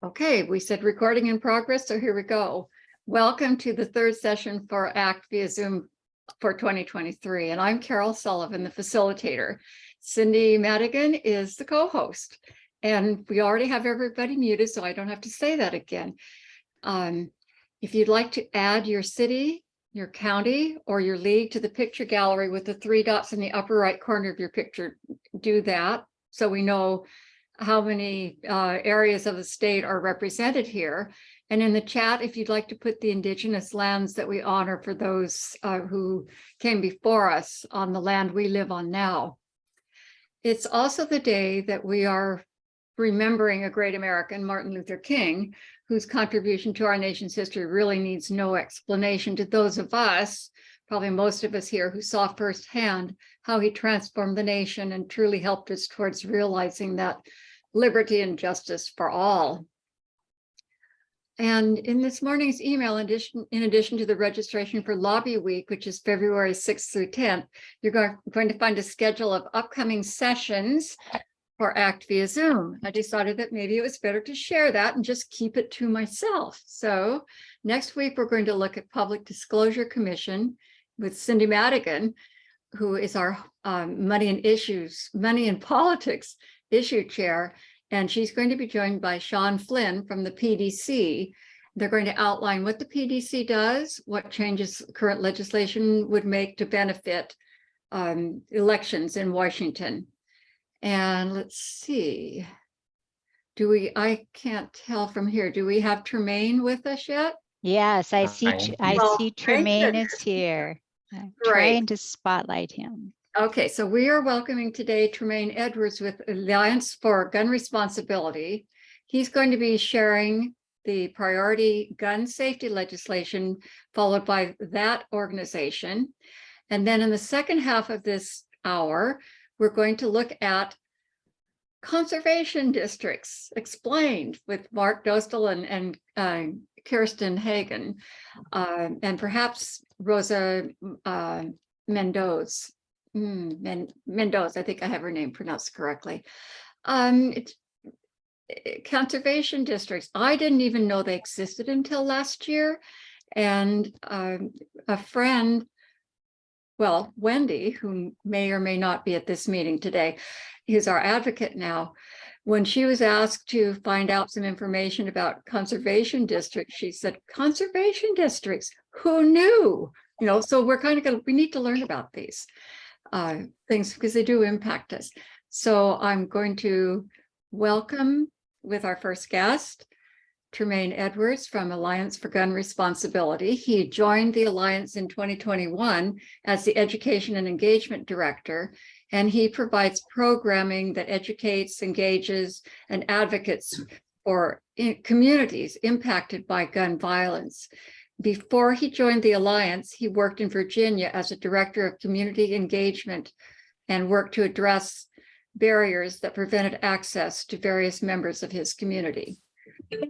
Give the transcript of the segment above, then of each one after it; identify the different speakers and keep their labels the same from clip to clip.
Speaker 1: Okay, we said recording in progress, so here we go. Welcome to the third session for ACT via Zoom for 2023. And I'm Carol Sullivan, the facilitator. Cindy Madigan is the co-host. And we already have everybody muted, so I don't have to say that again. If you'd like to add your city, your county, or your league to the picture gallery with the three dots in the upper right corner of your picture, do that so we know how many areas of the state are represented here. And in the chat, if you'd like to put the indigenous lands that we honor for those who came before us on the land we live on now. It's also the day that we are remembering a great American, Martin Luther King, whose contribution to our nation's history really needs no explanation to those of us, probably most of us here, who saw firsthand how he transformed the nation and truly helped us towards realizing that liberty and justice for all. And in this morning's email, in addition to the registration for Lobby Week, which is February 6th through 10th, you're going to find a schedule of upcoming sessions for ACT via Zoom. I decided that maybe it was better to share that and just keep it to myself. So next week, we're going to look at Public Disclosure Commission with Cindy Madigan, who is our Money and Politics issue chair, and she's going to be joined by Sean Flynn from the PDC. They're going to outline what the PDC does, what changes current legislation would make to benefit elections in Washington. And let's see, I can't tell from here, do we have Tremaine with us yet?
Speaker 2: Yes, I see Tremaine is here. I'm trying to spotlight him.
Speaker 1: Okay, so we are welcoming today Tremaine Edwards with Alliance for Gun Responsibility. He's going to be sharing the priority gun safety legislation, followed by that organization. And then in the second half of this hour, we're going to look at conservation districts explained with Mark Dostal and Kirsten Hagen, and perhaps Rosa Mendoza. Mendoza, I think I have her name pronounced correctly. Conservation districts, I didn't even know they existed until last year. And a friend, well, Wendy, who may or may not be at this meeting today, is our advocate now. When she was asked to find out some information about conservation districts, she said, conservation districts, who knew? You know, so we're kind of we need to learn about these things because they do impact us. So I'm going to welcome with our first guest, Tremaine Edwards from Alliance for Gun Responsibility. He joined the Alliance in 2021 as the Education and Engagement Director, and he provides programming that educates, engages, and advocates for communities impacted by gun violence. Before he joined the Alliance, he worked in Virginia as a director of community engagement and worked to address barriers that prevented access to various members of his community.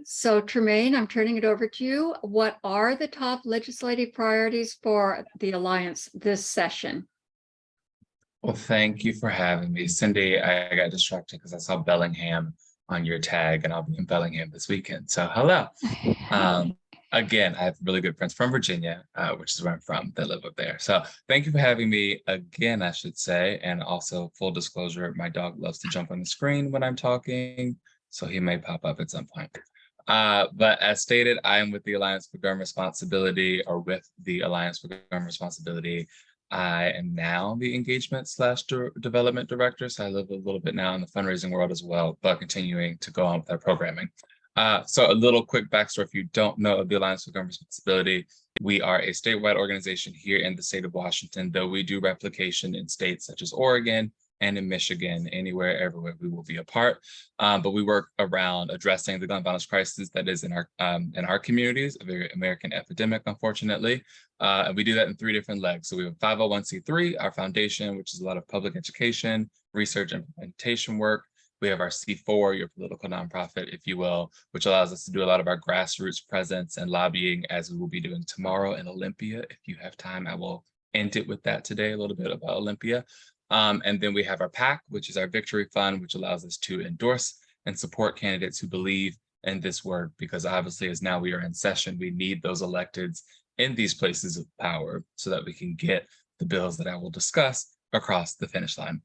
Speaker 1: So Tremaine, I'm turning it over to you. What are the top legislative priorities for the Alliance this session?
Speaker 3: Well, thank you for having me. Cindy, I got distracted because I saw Bellingham on your tag, and I'll be in Bellingham this weekend. So hello. Again, I have really good friends from Virginia, which is where I'm from, that live up there. So thank you for having me again, I should say. And also, full disclosure, my dog loves to jump on the screen when I'm talking, so he may pop up at some point. But as stated, I am with the Alliance for Gun Responsibility, or with the Alliance for Gun Responsibility. I am now the engagement/development director, so I live a little bit now in the fundraising world as well, but continuing to go on with our programming. So a little quick backstory, if you don't know the Alliance for Gun Responsibility, we are a statewide organization here in the state of Washington, though we do replication in states such as Oregon and in Michigan, anywhere, everywhere we will be a part. But we work around addressing the gun violence crisis that is in our communities, a very American epidemic, unfortunately. And we do that in 3 different legs. So we have 501c3, our foundation, which is a lot of public education, research, and implementation work. We have our C4, your political nonprofit, if you will, which allows us to do a lot of our grassroots presence and lobbying, as we will be doing tomorrow in Olympia. If you have time, I will end it with that today, a little bit about Olympia. And then we have our PAC, which is our victory fund, which allows us to endorse and support candidates who believe in this work, because obviously as now we are in session, we need those electeds in these places of power so that we can get the bills that I will discuss across the finish line.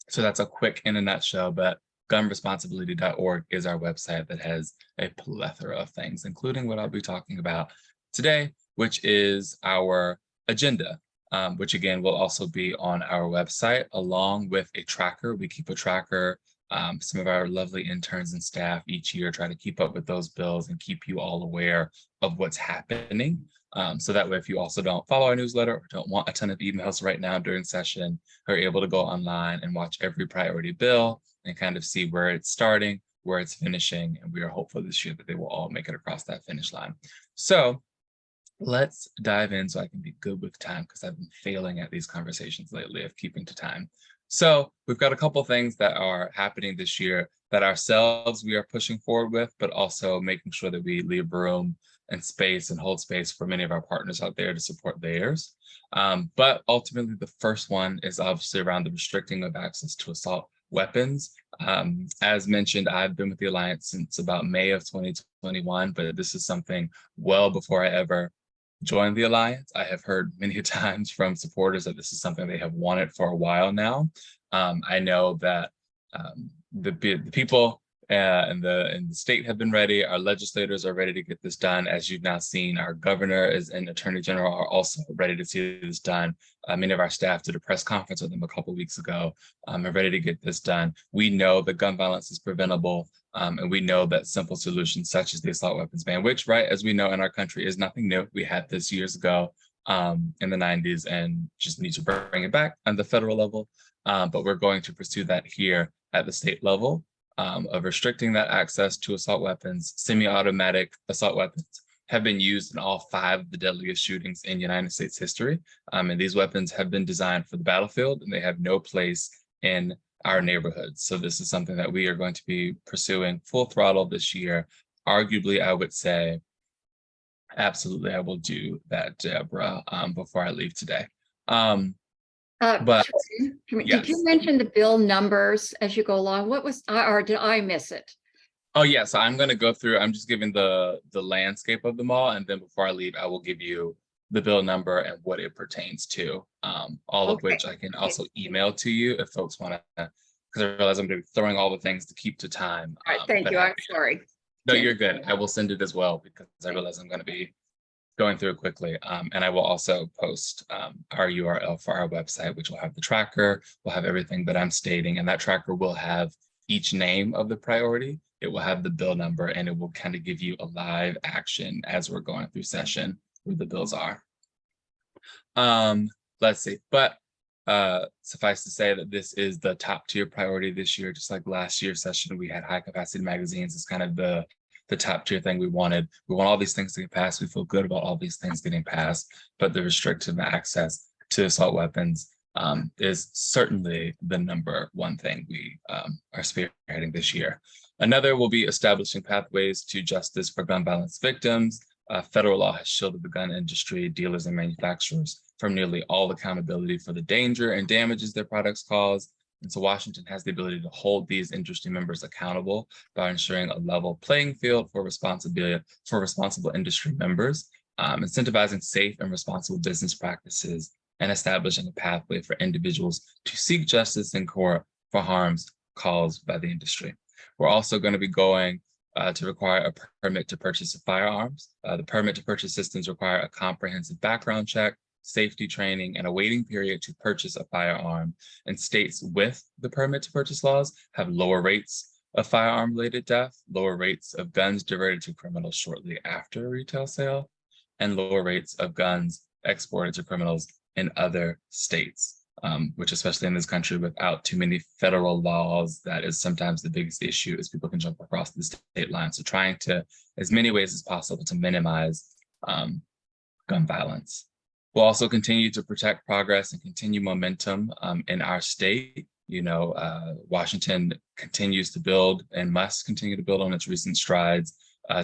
Speaker 3: So that's a quick in a nutshell, but gunresponsibility.org is our website that has a plethora of things, including what I'll be talking about today, which is our agenda, which again will also be on our website along with a tracker. We keep a tracker. Some of our lovely interns and staff each year try to keep up with those bills and keep you all aware of what's happening. So that way, if you also don't follow our newsletter or don't want a ton of emails right now during session, are able to go online and watch every priority bill and kind of see where it's starting, where it's finishing, and we are hopeful this year that they will all make it across that finish line. So let's dive in so I can be good with time, because I've been failing at these conversations lately of keeping to time. So we've got a couple things that are happening this year that ourselves we are pushing forward with, but also making sure that we leave room and space and hold space for many of our partners out there to support theirs. But ultimately, the first one is obviously around the restricting of access to assault weapons. As mentioned, I've been with the Alliance since about May of 2021, but this is something well before I ever joined the Alliance. I have heard many times from supporters that this is something they have wanted for a while now. I know that the people and the state have been ready. Our legislators are ready to get this done. As you've now seen, our governor and attorney general are also ready to see this done. Many of our staff did a press conference with them a couple of weeks ago, are ready to get this done. We know that gun violence is preventable, and we know that simple solutions such as the assault weapons ban, which, right, as we know in our country, is nothing new. We had this years ago in the 90s and just need to bring it back on the federal level. But we're going to pursue that here at the state level. Of restricting that access to assault weapons. Semi-automatic assault weapons have been used in all 5 of the deadliest shootings in United States history. And these weapons have been designed for the battlefield, and they have no place in our neighborhoods. So this is something that we are going to be pursuing full throttle this year. Arguably, I would say, absolutely, I will do that, Deborah, before I leave today. But
Speaker 1: did you mention the bill numbers as you go along? What was, or did I miss it?
Speaker 3: Oh yeah, so I'm going to go through, I'm just giving the landscape of them all, and then before I leave, I will give you the bill number and what it pertains to, all of which I can also email to you if folks want to, because I realize I'm going to be throwing all the things to keep to time.
Speaker 1: All right, thank you, I'm sorry.
Speaker 3: No, you're good. I will send it as well, because I realize I'm going to be going through it quickly. And I will also post our URL for our website, which will have the tracker, will have everything that I'm stating, and that tracker will have each name of the priority. It will have the bill number, and it will kind of give you a live action as we're going through session where the bills are. Let's see, but suffice to say that this is the top tier priority this year. Just like last year's session, we had high capacity magazines. It's kind of the top tier thing we wanted. We want all these things to get passed. We feel good about all these things getting passed, but the restrictive access to assault weapons is certainly the number one thing we are spearheading this year. Another will be establishing pathways to justice for gun violence victims. Federal law has shielded the gun industry, dealers, and manufacturers from nearly all accountability for the danger and damages their products cause. And so Washington has the ability to hold these industry members accountable by ensuring a level playing field for responsible industry members, incentivizing safe and responsible business practices, and establishing a pathway for individuals to seek justice in court for harms caused by the industry. We're also going to be going to require a permit to purchase of firearms. The permit to purchase systems require a comprehensive background check, safety training, and a waiting period to purchase a firearm. And states with the permit to purchase laws have lower rates of firearm-related death, lower rates of guns diverted to criminals shortly after a retail sale, and lower rates of guns exported to criminals in other states, which especially in this country without too many federal laws, that is sometimes the biggest issue, is people can jump across the state line. So trying to, as many ways as possible, to minimize gun violence. We'll also continue to protect progress and continue momentum in our state. You know, Washington continues to build and must continue to build on its recent strides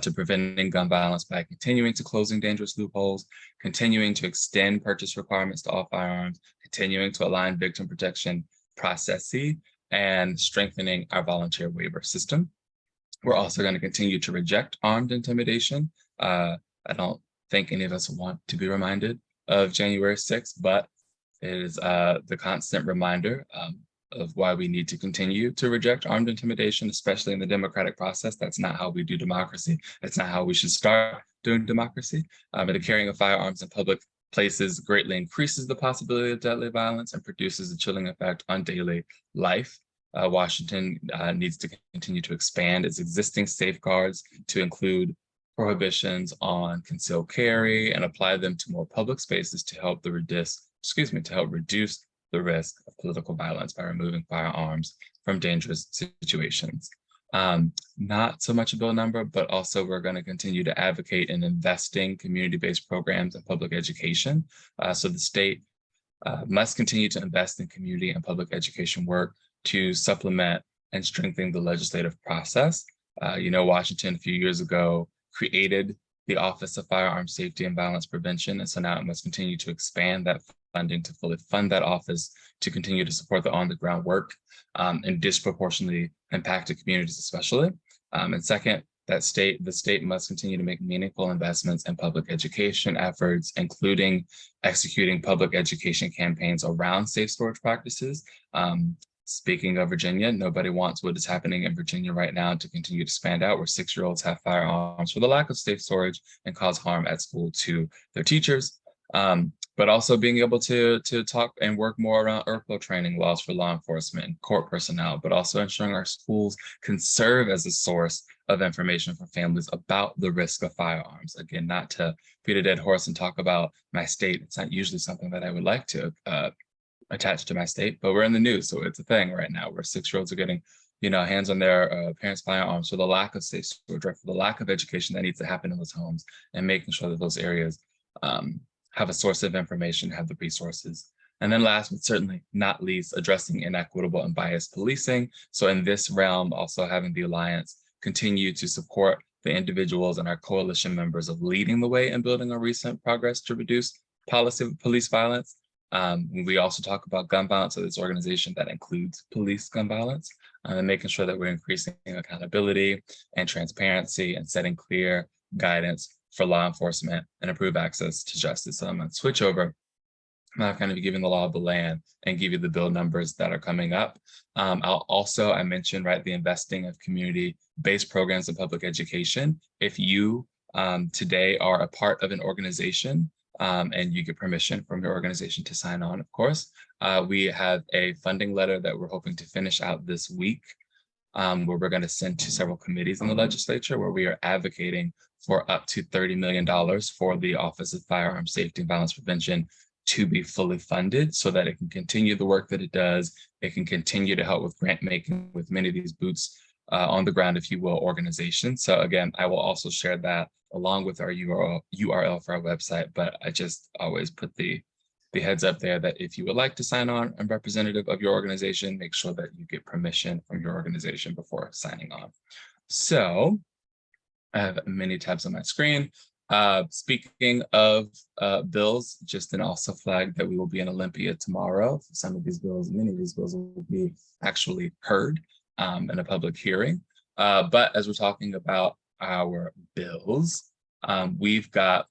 Speaker 3: to preventing gun violence by continuing to closing dangerous loopholes, continuing to extend purchase requirements to all firearms, continuing to align victim protection processes, and strengthening our volunteer waiver system. We're also going to continue to reject armed intimidation. I don't think any of us want to be reminded of January 6th, but it is the constant reminder of why we need to continue to reject armed intimidation, especially in the democratic process. That's not how we do democracy. That's not how we should start doing democracy. But the carrying of firearms in public places greatly increases the possibility of deadly violence and produces a chilling effect on daily life. Washington needs to continue to expand its existing safeguards to include prohibitions on concealed carry and apply them to more public spaces to help reduce the risk of political violence by removing firearms from dangerous situations. Not so much a bill number, but also we're going to continue to advocate in investing community-based programs and public education. So the state must continue to invest in community and public education work to supplement and strengthen the legislative process. Washington a few years ago created the Office of Firearms Safety and Violence Prevention, and so now it must continue to expand that funding to fully fund that office to continue to support the on-the-ground work in disproportionately impacted communities especially. And second, the state must continue to make meaningful investments in public education efforts, including executing public education campaigns around safe storage practices. Speaking of Virginia, nobody wants what is happening in Virginia right now to continue to expand out, where 6-year-olds have firearms for the lack of safe storage and cause harm at school to their teachers. But also being able to talk and work more around IRPO training laws for law enforcement and court personnel, but also ensuring our schools can serve as a source of information for families about the risk of firearms. Again, not to beat a dead horse and talk about my state. It's not usually something that I would like to attached to my state, but we're in the news, so it's a thing right now where 6-year-olds are getting, hands on their parents' firearms for the lack of safe storage, right, for the lack of education that needs to happen in those homes, and making sure that those areas have a source of information, have the resources. And then last but certainly not least, addressing inequitable and biased policing. So in this realm, also having the Alliance continue to support the individuals and our coalition members of leading the way in building on recent progress to reduce police violence. We also talk about gun violence, so this organization that includes police gun violence, and making sure that we're increasing accountability and transparency and setting clear guidance for law enforcement and improve access to justice. So I'm going to switch over. I've kind of given the law of the land and give you the bill numbers that are coming up. I mentioned, right, the investing of community-based programs in public education. If you today are a part of an organization, and you get permission from your organization to sign on, of course. We have a funding letter that we're hoping to finish out this week, where we're going to send to several committees in the legislature, where we are advocating for up to $30 million for the Office of Firearms Safety and Violence Prevention to be fully funded so that it can continue the work that it does. It can continue to help with grant making with many of these boots on the ground, if you will, organizations. So again, I will also share that along with our URL for our website, but I just always put the heads up there that if you would like to sign on a representative of your organization, make sure that you get permission from your organization before signing on. So I have many tabs on my screen. Speaking of bills, just an also flag that we will be in Olympia tomorrow. Some of these bills, many of these bills will be actually heard in a public hearing. But as we're talking about our bills, we've got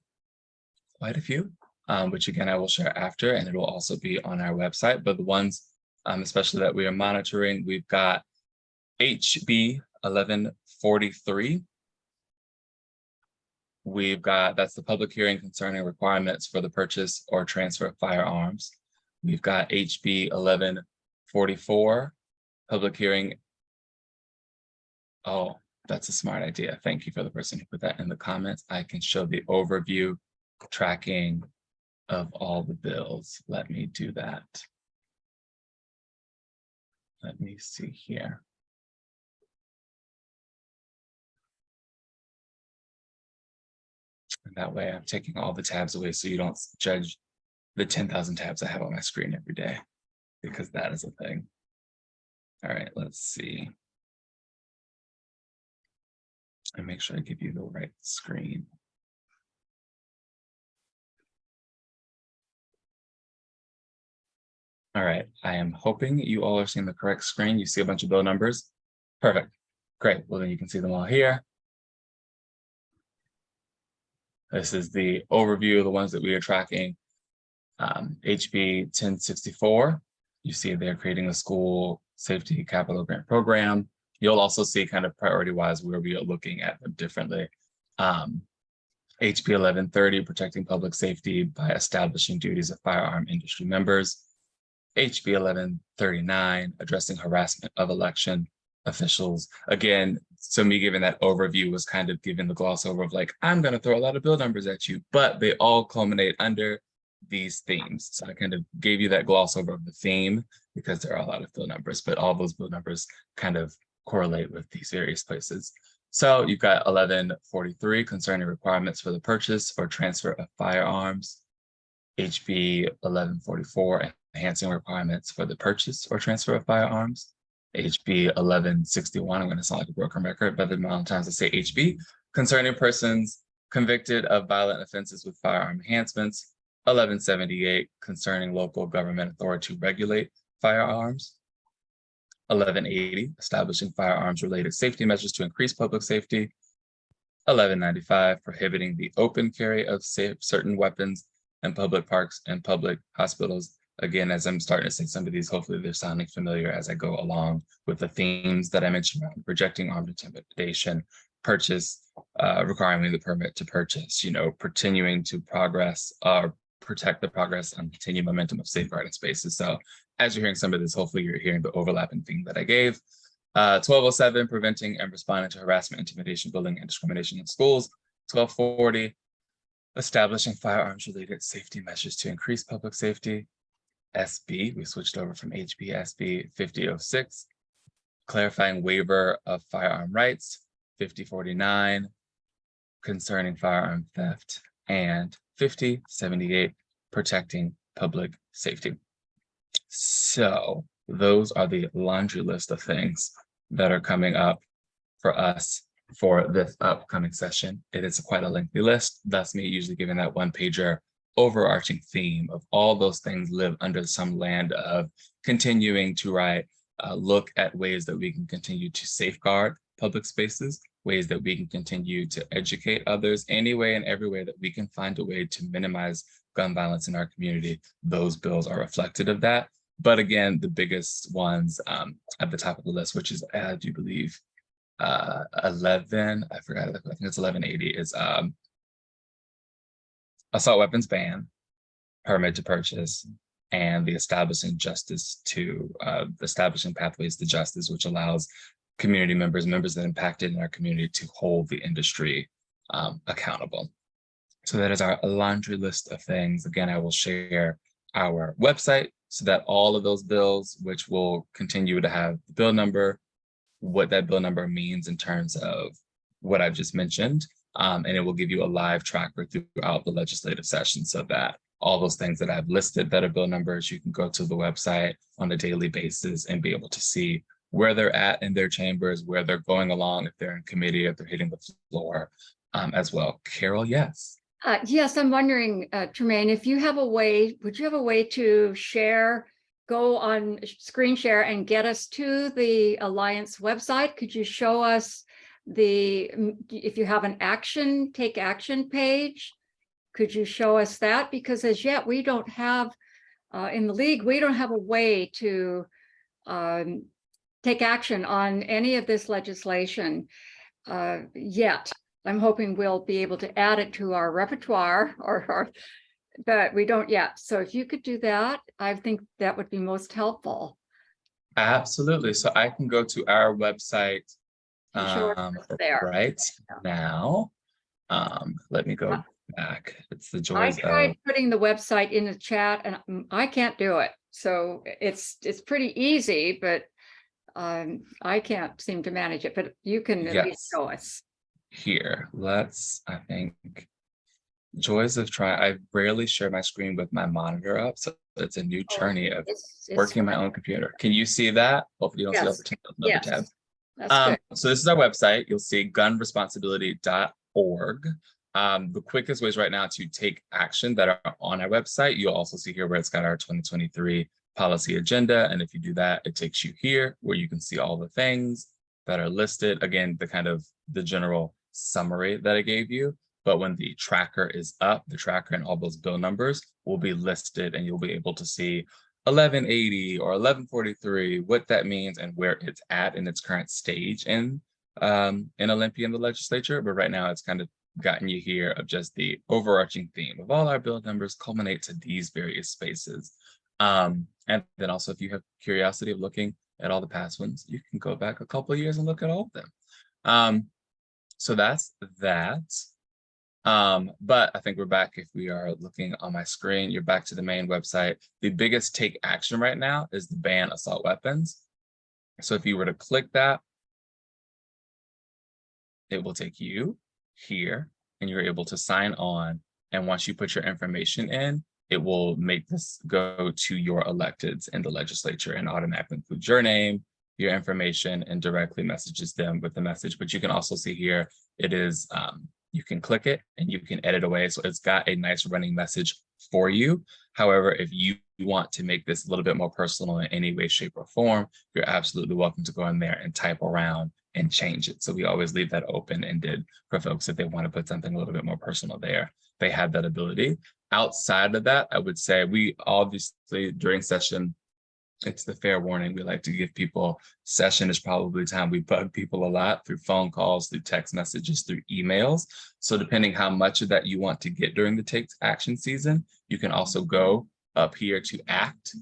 Speaker 3: quite a few, which again, I will share after, and it will also be on our website. But the ones, especially that we are monitoring, we've got HB 1143. That's the public hearing concerning requirements for the purchase or transfer of firearms. We've got HB 1144, public hearing. Oh, that's a smart idea. Thank you for the person who put that in the comments. I can show the overview tracking of all the bills. Let me do that. Let me see here. And that way I'm taking all the tabs away so you don't judge the 10,000 tabs I have on my screen every day, because that is a thing. All right, let's see. And make sure I give you the right screen. All right, I am hoping you all are seeing the correct screen. You see a bunch of bill numbers. Perfect. Great. Well, then you can see them all here. This is the overview of the ones that we are tracking. HB 1064, you see they're creating a school safety capital grant program. You'll also see kind of priority-wise where we are looking at them differently. HB 1130, protecting public safety by establishing duties of firearm industry members. HB 1139, addressing harassment of election officials. Again, so me giving that overview was kind of giving the gloss over of like, I'm going to throw a lot of bill numbers at you, but they all culminate under these themes. So I kind of gave you that gloss over of the theme because there are a lot of bill numbers, but all those bill numbers kind of correlate with these various places. So you've got 1143 concerning requirements for the purchase or transfer of firearms. HB 1144 enhancing requirements for the purchase or transfer of firearms. HB 1161, I'm going to sound like a broken record, but the amount of times I say HB, concerning persons convicted of violent offenses with firearm enhancements. 1178, concerning local government authority to regulate firearms. 1180, establishing firearms related safety measures to increase public safety. 1195, prohibiting the open carry of certain weapons in public parks and public hospitals. Again, as I'm starting to say some of these, hopefully they're sounding familiar as I go along with the themes that I mentioned around rejecting armed intimidation, purchase, requiring the permit to purchase, continuing to progress or protect the progress and continue momentum of safeguarding spaces. So as you're hearing some of this, hopefully you're hearing the overlapping theme that I gave. 1207, preventing and responding to harassment, intimidation, bullying, and discrimination in schools. 1240, establishing firearms related safety measures to increase public safety. SB, we switched over from HB, SB 5006, clarifying waiver of firearm rights. 5049, concerning firearm theft. And 5078, protecting public safety. So those are the laundry list of things that are coming up for us for this upcoming session. It is quite a lengthy list, thus me usually giving that one-pager overarching theme of all those things live under some land of continuing to look at ways that we can continue to safeguard public spaces, ways that we can continue to educate others, any way and every way that we can find a way to minimize gun violence in our community. Those bills are reflective of that. But again, the biggest ones at the top of the list, which is, I do believe, 11, I forgot, I think it's 1180, is assault weapons ban, permit to purchase, and the establishing pathways to justice, which allows community members that impacted in our community to hold the industry accountable. So that is our laundry list of things. Again, I will share our website so that all of those bills, which will continue to have the bill number, what that bill number means in terms of what I've just mentioned, and it will give you a live tracker throughout the legislative session so that all those things that I've listed that are bill numbers, you can go to the website on a daily basis and be able to see where they're at in their chambers, where they're going along, if they're in committee, if they're hitting the floor as well. Carol, yes.
Speaker 1: Yes, I'm wondering, Tremaine, if you have a way, would you have a way to go on screen share and get us to the Alliance website? Could you show us if you have an take action page? Could you show us that? Because as yet, we don't have, in the league, we don't have a way to take action on any of this legislation yet. I'm hoping we'll be able to add it to our repertoire, but we don't yet. So if you could do that, I think that would be most helpful.
Speaker 3: Absolutely. So I can go to our website right now. Let me go back. It's the joys. I
Speaker 1: tried putting the website in the chat and I can't do it. So it's pretty easy, but I can't seem to manage it, but you can at least show us.
Speaker 3: Here, I think, joys of trying. I rarely share my screen with my monitor up, so it's a new journey of working my own computer. Can you see that? Hopefully you don't see all the tabs.
Speaker 1: That's good.
Speaker 3: So this is our website. You'll see gunresponsibility.org. The quickest ways right now to take action that are on our website. You'll also see here where it's got our 2023 policy agenda. And if you do that, it takes you here where you can see all the things. that are listed. Again, the general summary that I gave you. But when the tracker is up, the tracker and all those bill numbers will be listed, and you'll be able to see 1180 or 1143, what that means and where it's at in its current stage in Olympia in the legislature. But right now it's kind of gotten you here of just the overarching theme of all our bill numbers culminate to these various spaces. And then also, if you have curiosity of looking at all the past ones, you can go back a couple of years and look at all of them. So that's that. But I think we're back. If we are looking on my screen, you're back to the main website. The biggest take action right now is the ban assault weapons. So if you were to click that, it will take you here, and you're able to sign on. And once you put your information in, it will make this go to your electeds in the legislature and automatically include your name, your information, and directly messages them with the message. But you can also see here, it is, you can click it and you can edit away. So it's got a nice running message for you. However, if you want to make this a little bit more personal in any way, shape, or form, you're absolutely welcome to go in there and type around and change it. So we always leave that open-ended for folks if they want to put something a little bit more personal there. They have that ability. Outside of that, I would say we obviously during session, it's the fair warning. We like to give people, session is probably time we bug people a lot through phone calls, through text messages, through emails. So depending how much of that you want to get during the take action season, you can also go up here to act.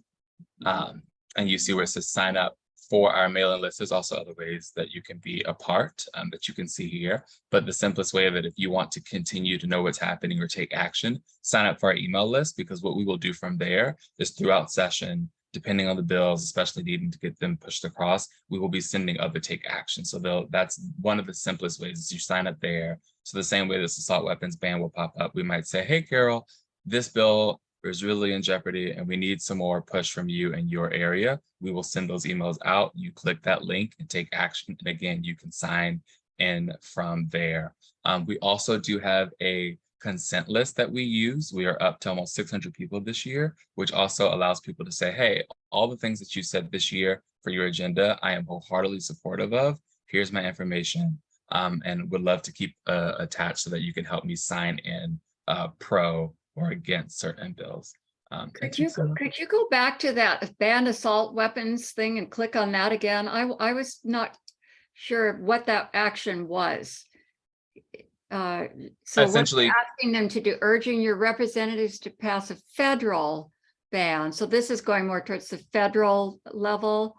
Speaker 3: And you see where it says sign up for our mailing list. There's also other ways that you can be a part that you can see here. But the simplest way of it, if you want to continue to know what's happening or take action, sign up for our email list, because what we will do from there is throughout session, depending on the bills, especially needing to get them pushed across, we will be sending other take action. So that's one of the simplest ways is you sign up there. So the same way this assault weapons ban will pop up, we might say, hey, Carol, this bill is really in jeopardy and we need some more push from you in your area. We will send those emails out. You click that link and take action. And again, you can sign in from there. We also do have a consent list that we use. We are up to almost 600 people this year, which also allows people to say, hey, all the things that you said this year for your agenda, I am wholeheartedly supportive of. Here's my information, and would love to keep attached so that you can help me sign in pro or against certain bills.
Speaker 1: Could you go back to that ban assault weapons thing and click on that again? I was not sure what that action was. So essentially asking them to do, urging your representatives to pass a federal ban. So this is going more towards the federal level.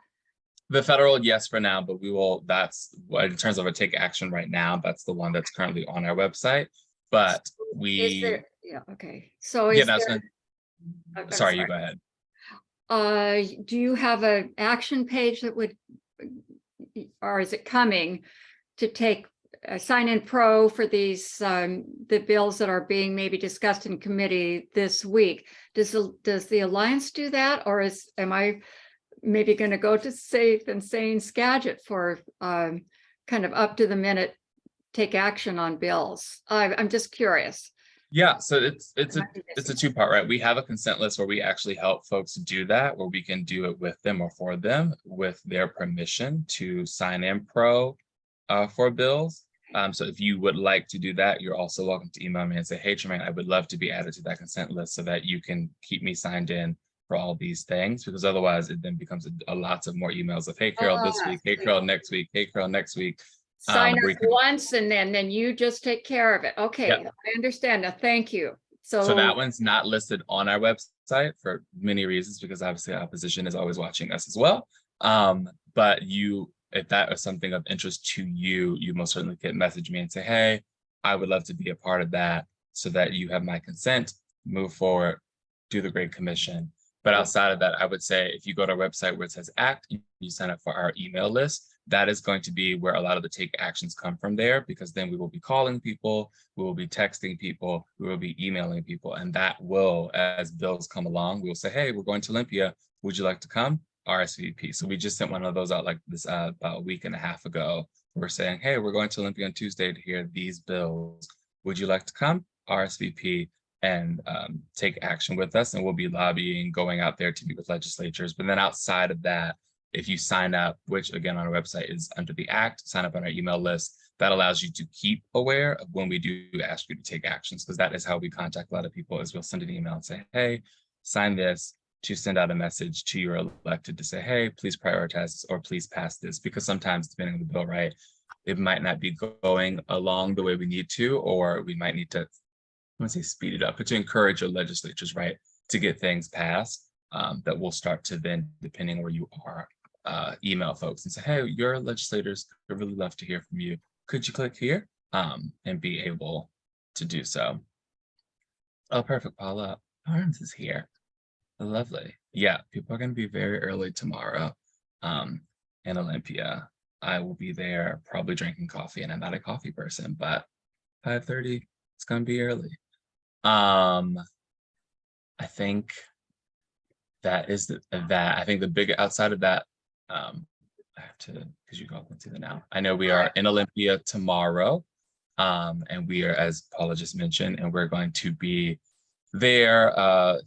Speaker 3: The federal, yes, for now, but we will, that's in terms of a take action right now, that's the one that's currently on our website. But
Speaker 1: yeah, okay. So
Speaker 3: yeah, sorry, you go ahead.
Speaker 1: Do you have an action page that would, or is it coming to take sign in pro for these the bills that are being maybe discussed in committee this week? Does the Alliance do that, or am I maybe going to go to Safe and Sane Skagit for kind of up to the minute take action on bills? I'm just curious.
Speaker 3: Yeah, so it's a two-part, right? We have a consent list where we actually help folks do that, where we can do it with them or for them with their permission to sign in pro for bills. So if you would like to do that, you're also welcome to email me and say, hey, Tremaine, I would love to be added to that consent list so that you can keep me signed in for all these things, because otherwise it then becomes a lots of more emails of, hey, Carol, this week, hey, Carol, next week, hey, Carol, next week.
Speaker 1: Sign up once and then you just take care of it. Okay, yep. I understand now. Thank you.
Speaker 3: So that one's not listed on our website for many reasons, because obviously opposition is always watching us as well. But if that is something of interest to you, you most certainly can message me and say, hey, I would love to be a part of that so that you have my consent, move forward, do the Great Commission. But outside of that, I would say if you go to our website where it says act, you sign up for our email list, that is going to be where a lot of the take actions come from there, because then we will be calling people, we will be texting people, we will be emailing people. And that will, as bills come along, we will say, hey, we're going to Olympia. Would you like to come? RSVP. So we just sent one of those out like this about a week and a half ago. We're saying, hey, we're going to Olympia on Tuesday to hear these bills. Would you like to come? RSVP and take action with us. And we'll be lobbying, going out there to meet with legislatures. But then outside of that, if you sign up, which again on our website is under the Act, sign up on our email list, that allows you to keep aware of when we do ask you to take actions, because that is how we contact a lot of people, is we'll send an email and say, hey, sign this, to send out a message to your elected to say, hey, please prioritize this or please pass this, because sometimes depending on the bill, right, it might not be going along the way we need to, or we might need to, I want to say speed it up, but to encourage your legislatures, right, to get things passed, that will start to then, depending where you are, email folks and say, hey, your legislators would really love to hear from you. Could you click here? And be able to do so. Oh, perfect, Paula. Barnes is here. Lovely. Yeah, people are going to be very early tomorrow in Olympia. I will be there probably drinking coffee, and I'm not a coffee person, but 5:30, it's going to be early. I think that is I think the big outside of that, I have to, because you all can see that now. I know we are in Olympia tomorrow, and we are, as Paula just mentioned, and we're going to be there.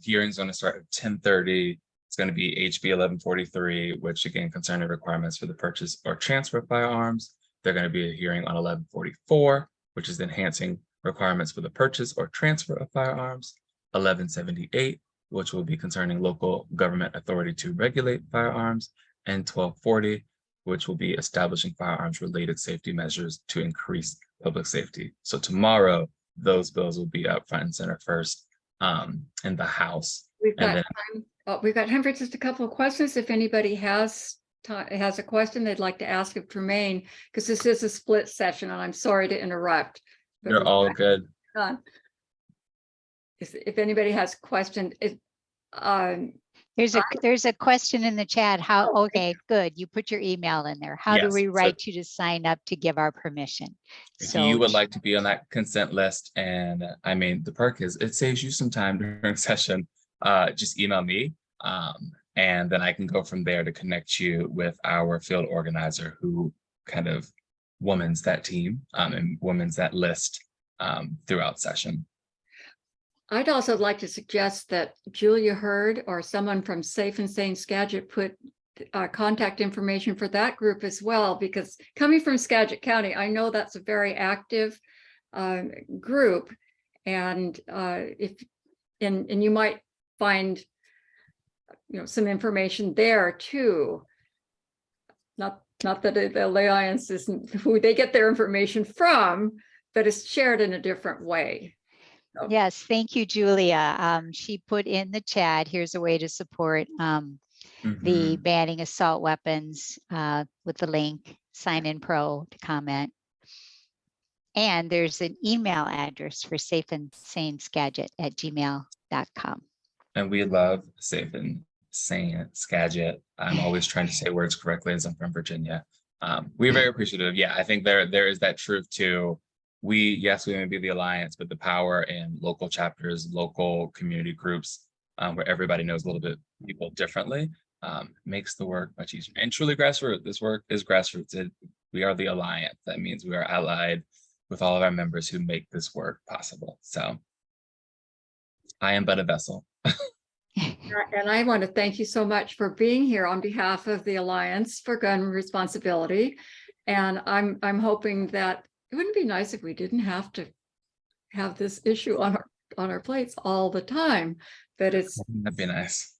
Speaker 3: Hearing's going to start at 10:30. It's going to be HB 1143, which again concerning requirements for the purchase or transfer of firearms. They're going to be a hearing on 1144, which is enhancing requirements for the purchase or transfer of firearms. 1178, which will be concerning local government authority to regulate firearms, and 1240, which will be establishing firearms related safety measures to increase public safety. So tomorrow, those bills will be up front and center first in the House.
Speaker 1: We've got time. Oh, we've got time for just a couple of questions. If anybody has a question they'd like to ask of Tremaine, because this is a split session, and I'm sorry to interrupt.
Speaker 3: You're all good.
Speaker 1: If anybody has a question,
Speaker 2: there's a question in the chat. How? Okay, good. You put your email in there. How do we write you to sign up to give our permission?
Speaker 3: If you would like to be on that consent list, and I mean, the perk is it saves you some time during session. Just email me, and then I can go from there to connect you with our field organizer who kind of womans that team and womans that list throughout session.
Speaker 1: I'd also like to suggest that Julia Hurd or someone from Safe and Sane Skagit put contact information for that group as well, because coming from Skagit County, I know that's a very active group, and and you might find some information there too. Not that the Alliance isn't who they get their information from, but it's shared in a different way.
Speaker 2: Yes, thank you, Julia. She put in the chat, here's a way to support the banning assault weapons with the link, sign in pro to comment. And there's an email address for Safe and Sane Skagit at gmail.com. And
Speaker 3: we love Safe and Sane Skagit. I'm always trying to say words correctly as I'm from Virginia. We're very appreciative. Yeah, I think there is that truth too. Yes, we may be the Alliance, but the power in local chapters, local community groups, where everybody knows a little bit people differently, makes the work much easier. And truly grassroots, this work is grassroots. We are the Alliance. That means we are allied with all of our members who make this work possible. So I am but a vessel.
Speaker 1: And I want to thank you so much for being here on behalf of the Alliance for Gun Responsibility. And I'm hoping that it wouldn't be nice if we didn't have to have this issue on our plates all the time, but
Speaker 3: that'd be nice.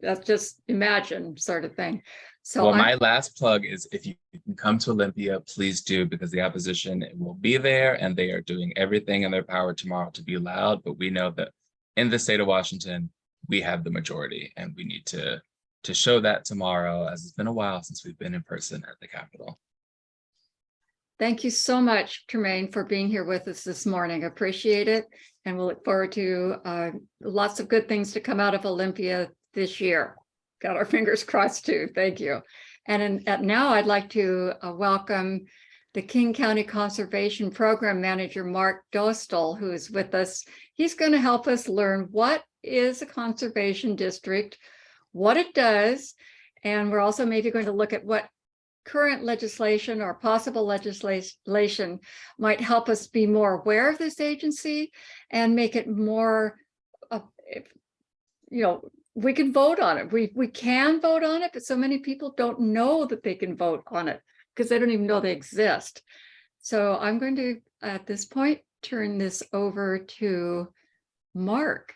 Speaker 1: That's just imagine sort of thing. So
Speaker 3: well, my last plug is if you can come to Olympia, please do, because the opposition will be there and they are doing everything in their power tomorrow to be loud. But we know that in the state of Washington, we have the majority, and we need to show that tomorrow, as it's been a while since we've been in person at the Capitol.
Speaker 1: Thank you so much, Tremaine, for being here with us this morning. Appreciate it. And we'll look forward to lots of good things to come out of Olympia this year. Got our fingers crossed too. Thank you. And now I'd like to welcome the King County Conservation Program Manager, Mark Dostal, who is with us. He's going to help us learn what is a conservation district, what it does, and we're also maybe going to look at what current legislation or possible legislation might help us be more aware of this agency and make it more, we can vote on it. We can vote on it, but so many people don't know that they can vote on it because they don't even know they exist. So I'm going to, at this point, turn this over to Mark.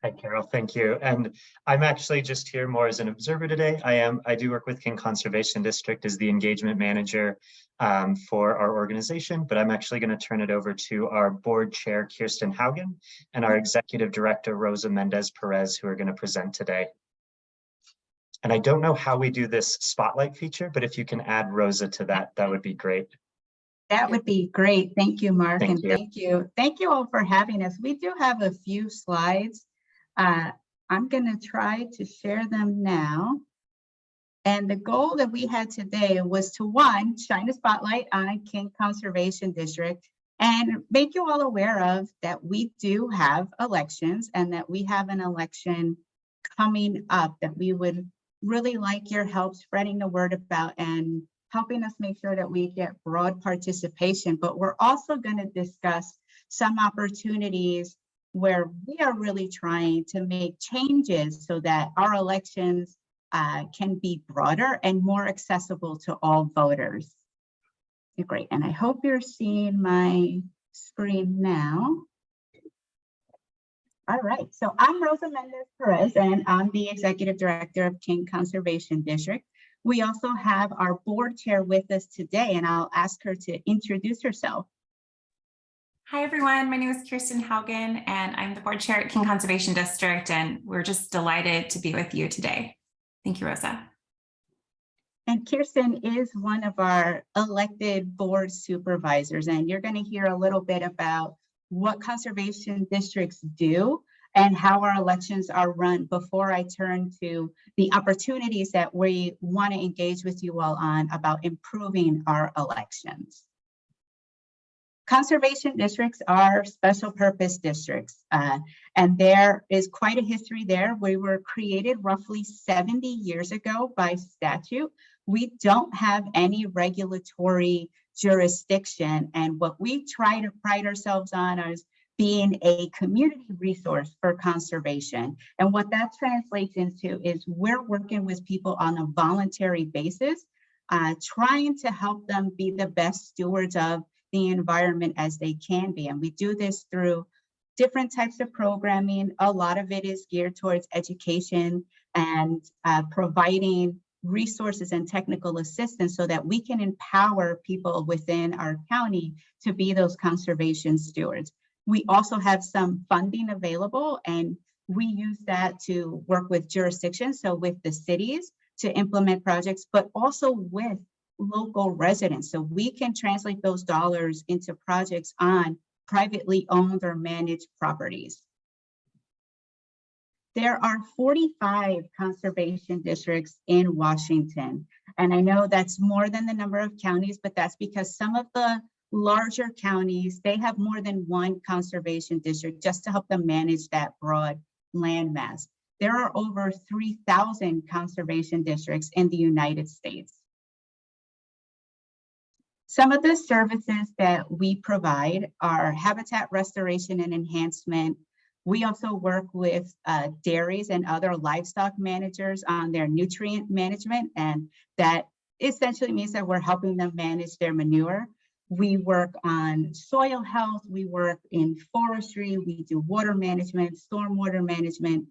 Speaker 4: Hi, Carol. Thank you. And I'm actually just here more as an observer today. I do work with King Conservation District as the engagement manager for our organization, but I'm actually going to turn it over to our board chair, Kirsten Haugen, and our executive director, Rosa Mendez Perez, who are going to present today. And I don't know how we do this spotlight feature, but if you can add Rosa to that, that would be great.
Speaker 5: That would be great. Thank you, Mark.
Speaker 4: Thank you.
Speaker 5: Thank you all for having us. We do have a few slides. I'm going to try to share them now. And the goal that we had today was to, one, shine a spotlight on King Conservation District and make you all aware of that we do have elections and that we have an election coming up that we would really like your help spreading the word about and helping us make sure that we get broad participation. But we're also going to discuss some opportunities where we are really trying to make changes so that our elections can be broader and more accessible to all voters. Great, and I hope you're seeing my screen now. All right, so I'm Rosa Mendez Perez, and I'm the Executive Director of King Conservation District. We also have our board chair with us today, and I'll ask her to introduce herself.
Speaker 6: Hi, everyone. My name is Kirsten Haugen, and I'm the board chair at King Conservation District, and we're just delighted to be with you today. Thank you, Rosa.
Speaker 5: And Kirsten is one of our elected board supervisors, and you're going to hear a little bit about what conservation districts do and how our elections are run before I turn to the opportunities that we want to engage with you all on about improving our elections. Conservation districts are special purpose districts, and there is quite a history there. We were created roughly 70 years ago by statute. We don't have any regulatory jurisdiction, and what we try to pride ourselves on is being a community resource for conservation. And what that translates into is we're working with people on a voluntary basis, trying to help them be the best stewards of the environment as they can be. And we do this through different types of programming. A lot of it is geared towards education and providing resources and technical assistance so that we can empower people within our county to be those conservation stewards. We also have some funding available, and we use that to work with jurisdictions, so with the cities to implement projects, but also with local residents. So we can translate those dollars into projects on privately owned or managed properties. There are 45 conservation districts in Washington. And I know that's more than the number of counties, but that's because some of the larger counties, they have more than one conservation district just to help them manage that broad landmass. There are over 3,000 conservation districts in the United States. Some of the services that we provide are habitat restoration and enhancement. We also work with dairies and other livestock managers on their nutrient management, and that essentially means that we're helping them manage their manure. We work on soil health, we work in forestry, we do water management, stormwater management,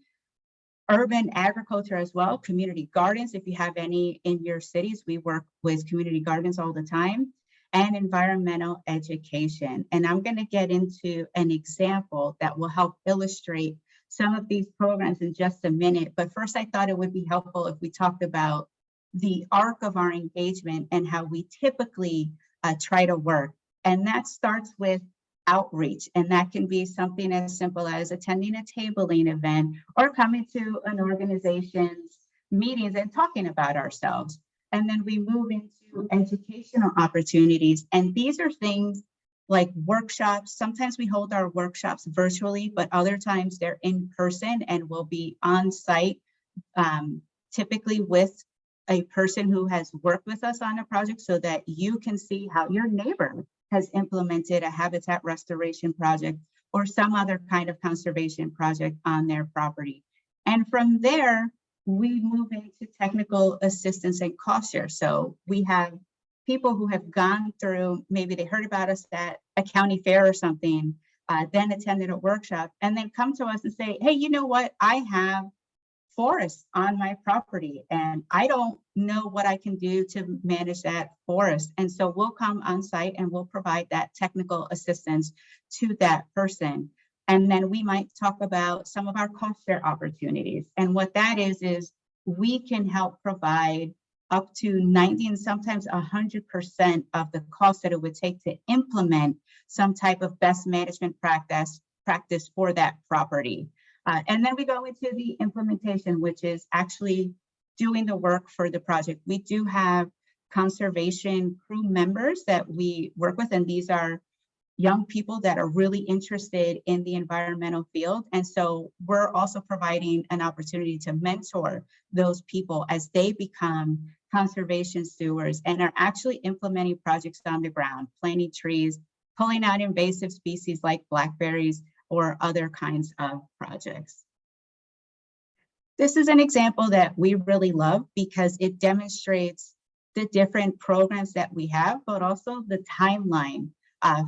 Speaker 5: urban agriculture as well, community gardens. If you have any in your cities, we work with community gardens all the time, and environmental education. And I'm going to get into an example that will help illustrate some of these programs in just a minute. But first, I thought it would be helpful if we talked about the arc of our engagement and how we typically try to work. And that starts with outreach. And that can be something as simple as attending a tabling event or coming to an organization's meetings and talking about ourselves. And then we move into educational opportunities. And these are things like workshops. Sometimes we hold our workshops virtually, but other times they're in person and will be on site, typically with a person who has worked with us on a project so that you can see how your neighbor has implemented a habitat restoration project or some other kind of conservation project on their property. And from there, we move into technical assistance and cost share. So we have people who have gone through, maybe they heard about us at a county fair or something, then attended a workshop, and then come to us and say, hey, you know what? I have forest on my property and I don't know what I can do to manage that forest. And so we'll come on site and we'll provide that technical assistance to that person. And then we might talk about some of our cost share opportunities. And what that is we can help provide up to 90 and sometimes 100% of the cost that it would take to implement some type of best management practice for that property. And then we go into the implementation, which is actually doing the work for the project. We do have conservation crew members that we work with, and these are young people that are really interested in the environmental field. And so we're also providing an opportunity to mentor those people as they become conservation stewards and are actually implementing projects on the ground, planting trees, pulling out invasive species like blackberries, or other kinds of projects. This is an example that we really love because it demonstrates the different programs that we have, but also the timeline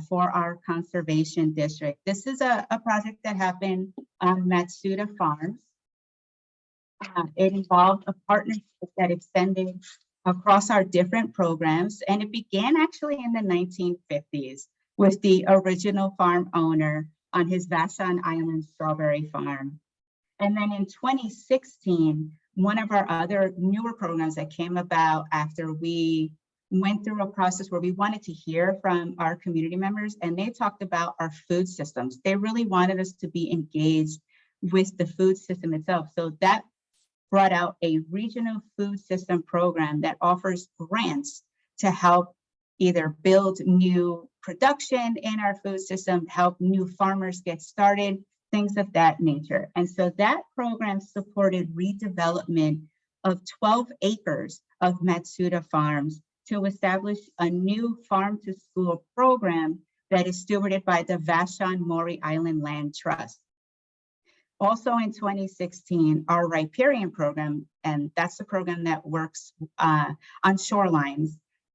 Speaker 5: for our conservation district. This is a project that happened on Matsuda Farms. It involved a partnership that extended across our different programs, and it began actually in the 1950s with the original farm owner on his Vashon Island strawberry farm. And then in 2016, one of our other newer programs that came about after we went through a process where we wanted to hear from our community members, and they talked about our food systems. They really wanted us to be engaged with the food system itself. So that brought out a regional food system program that offers grants to help either build new production in our food system, help new farmers get started, things of that nature. And so that program supported redevelopment of 12 acres of Matsuda Farms to establish a new farm to school program that is stewarded by the Vashon Maury Island Land Trust. Also in 2016, our riparian program, and that's the program that works on shorelines,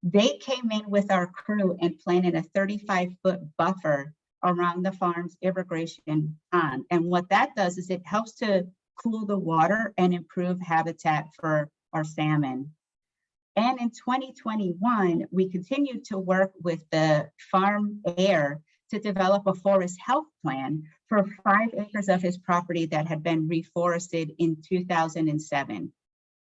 Speaker 5: they came in with our crew and planted a 35-foot buffer around the farm's irrigation pond. And what that does is it helps to cool the water and improve habitat for our salmon. And in 2021, we continued to work with the farm heir to develop a forest health plan for 5 acres of his property that had been reforested in 2007.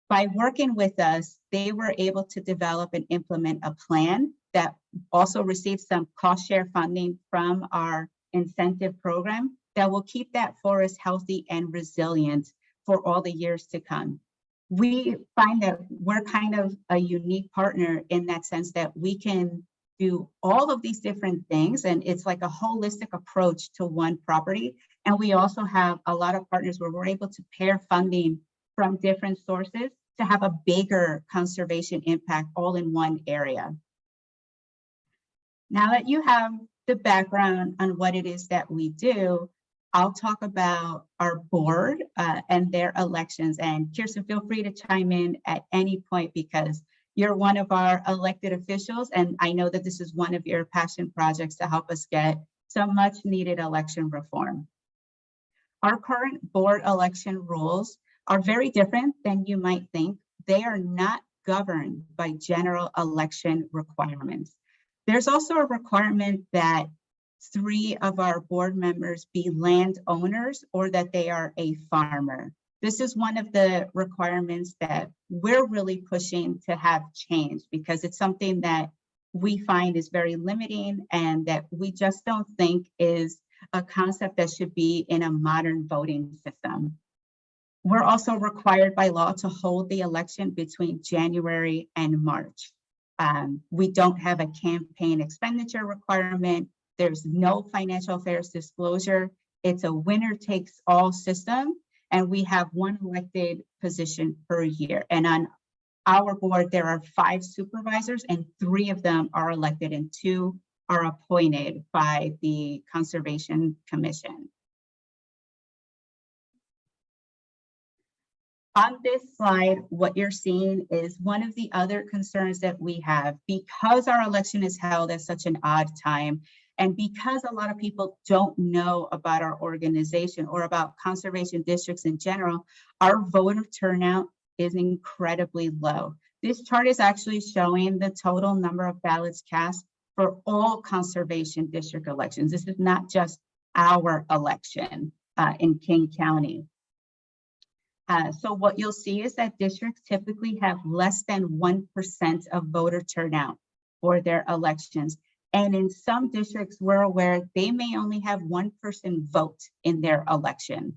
Speaker 5: By working with us, they were able to develop and implement a plan that also received some cost share funding from our incentive program that will keep that forest healthy and resilient for all the years to come. We find that we're kind of a unique partner in that sense that we can do all of these different things, and it's like a holistic approach to one property. And we also have a lot of partners where we're able to pair funding from different sources to have a bigger conservation impact all in one area. Now that you have the background on what it is that we do, I'll talk about our board and their elections. And Kirsten, feel free to chime in at any point because you're one of our elected officials, and I know that this is one of your passion projects to help us get some much needed election reform. Our current board election rules are very different than you might think. They are not governed by general election requirements. There's also a requirement that 3 of our board members be landowners or that they are a farmer. This is one of the requirements that we're really pushing to have change because it's something that we find is very limiting and that we just don't think is a concept that should be in a modern voting system. We're also required by law to hold the election between January and March. We don't have a campaign expenditure requirement. There's no financial affairs disclosure. It's a winner takes all system. And we have 1 elected position per year. And on our board, there are 5 supervisors and 3 of them are elected and 2 are appointed by the Conservation Commission. On this slide, what you're seeing is one of the other concerns that we have because our election is held at such an odd time, and because a lot of people don't know about our organization or about conservation districts in general, our voter turnout is incredibly low. This chart is actually showing the total number of ballots cast for all conservation district elections. This is not just our election in King County. So what you'll see is that districts typically have less than 1% of voter turnout for their elections. And in some districts, we're aware they may only have one person vote in their election.